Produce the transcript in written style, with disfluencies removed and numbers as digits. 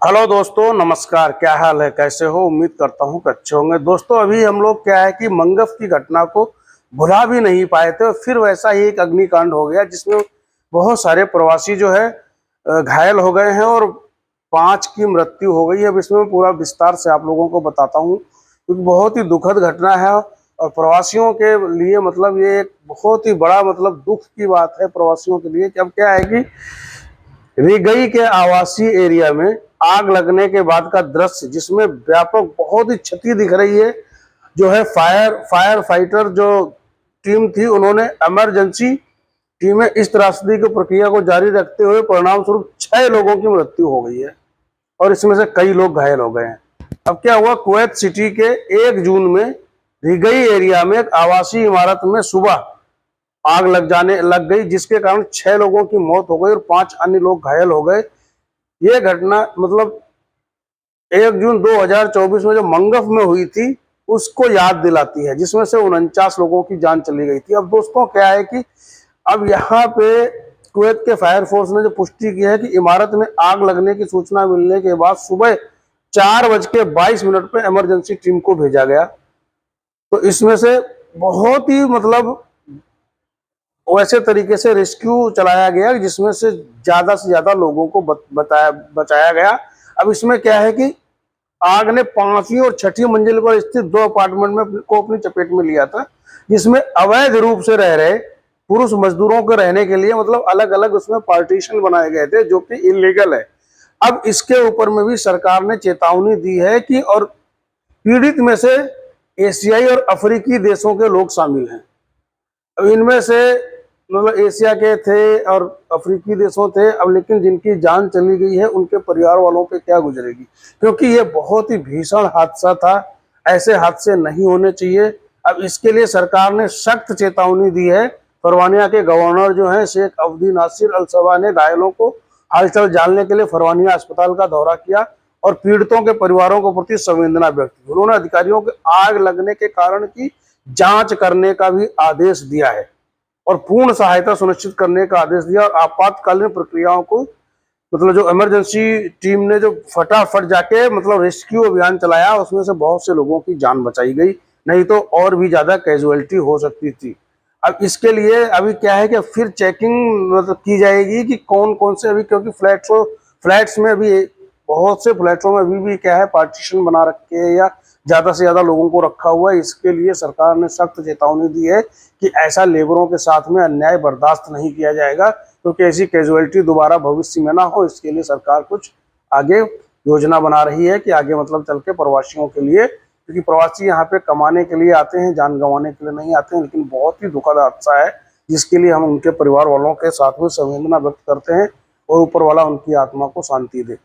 Hello दोस्तों, नमस्कार। क्या हाल है, कैसे हो? उम्मीद करता हूँ कि अच्छे होंगे। दोस्तों, अभी हम लोग क्या है कि मंगफ की घटना को भुला भी नहीं पाए थे और फिर वैसा ही एक अग्निकांड हो गया जिसमें बहुत सारे प्रवासी जो है घायल हो गए हैं और 5 की मृत्यु हो गई है। अब इसमें पूरा विस्तार से आप लोगों को बताता हूँ क्योंकि बहुत ही दुखद घटना है और प्रवासियों के लिए मतलब ये एक बहुत ही बड़ा मतलब दुख की बात है प्रवासियों के लिए कि अब क्या है कि रिगई के आवासीय एरिया में आग लगने के बाद का दृश्य जिसमें व्यापक बहुत ही क्षति दिख रही है। जो है फायर फाइटर जो टीम थी उन्होंने इमरजेंसी टीमें इस त्रासदी की प्रक्रिया को जारी रखते हुए परिणाम स्वरूप 6 लोगों की मृत्यु हो गई है और इसमें से कई लोग घायल हो गए हैं। अब क्या हुआ, कुवैत सिटी के 1 जून में रिगई एरिया में एक आवासीय इमारत में सुबह आग लग गई जिसके कारण 6 लोगों की मौत हो गई और 5 अन्य लोग घायल हो गए। ये घटना मतलब 1 जून 2024 में जो मंगफ में हुई थी उसको याद दिलाती है, जिसमें से 49 लोगों की जान चली गई थी। अब दोस्तों क्या है कि अब यहाँ पे कुवैत के फायर फोर्स ने जो पुष्टि की है कि इमारत में आग लगने की सूचना मिलने के बाद सुबह 4:22 पे इमरजेंसी टीम को भेजा गया। तो इसमें से बहुत ही मतलब वैसे तरीके से रेस्क्यू चलाया गया जिसमें से ज्यादा लोगों को बचाया गया। अब इसमें क्या है कि आग ने 5वीं और 6ठी मंजिल पर स्थित 2 अपार्टमेंट में को अपनी चपेट में लिया था, जिसमें अवैध रूप से रह रहे पुरुष मजदूरों के रहने के लिए मतलब अलग अलग उसमें पार्टीशन बनाए गए थे जो कि इलीगल है। अब इसके ऊपर में भी सरकार ने चेतावनी दी है कि और पीड़ित में से एशियाई और अफ्रीकी देशों के लोग शामिल हैं। अब इनमें से मतलब एशिया के थे और अफ्रीकी देशों थे। अब लेकिन जिनकी जान चली गई है उनके परिवार वालों पे क्या गुजरेगी, क्योंकि ये बहुत ही भीषण हादसा था। ऐसे हादसे नहीं होने चाहिए। अब इसके लिए सरकार ने सख्त चेतावनी दी है। फरवानिया के गवर्नर जो है शेख अब्दी नासिर अल सबा ने घायलों को हालचाल जानने के लिए फरवानिया अस्पताल का दौरा किया और पीड़ितों के परिवारों के प्रति संवेदना व्यक्त की। उन्होंने अधिकारियों को आग लगने के कारण की जांच करने का भी आदेश दिया है और पूर्ण सहायता सुनिश्चित करने का आदेश दिया और आपातकालीन प्रक्रियाओं को मतलब जो इमरजेंसी टीम ने जो फटाफट जाके मतलब रेस्क्यू अभियान चलाया उसमें से बहुत से लोगों की जान बचाई गई, नहीं तो और भी ज्यादा कैजुअलिटी हो सकती थी। अब इसके लिए अभी क्या है कि फिर चेकिंग मतलब की जाएगी कि कौन कौन से अभी, क्योंकि फ्लैट्स में अभी बहुत से फ्लैटों में अभी भी क्या है पार्टीशन बना रखे हैं या ज्यादा से ज्यादा लोगों को रखा हुआ है। इसके लिए सरकार ने सख्त चेतावनी दी है कि ऐसा लेबरों के साथ में अन्याय बर्दाश्त नहीं किया जाएगा, क्योंकि ऐसी कैजुअलिटी दोबारा भविष्य में ना हो। इसके लिए सरकार कुछ आगे योजना बना रही है कि आगे मतलब चल के प्रवासियों के लिए, क्योंकि प्रवासी यहाँ पे कमाने के लिए आते हैं, जान गंवाने के लिए नहीं आते हैं। लेकिन बहुत ही दुखद हादसा है जिसके लिए हम उनके परिवार वालों के साथ में संवेदना व्यक्त करते हैं और ऊपर वाला उनकी आत्मा को शांति दे।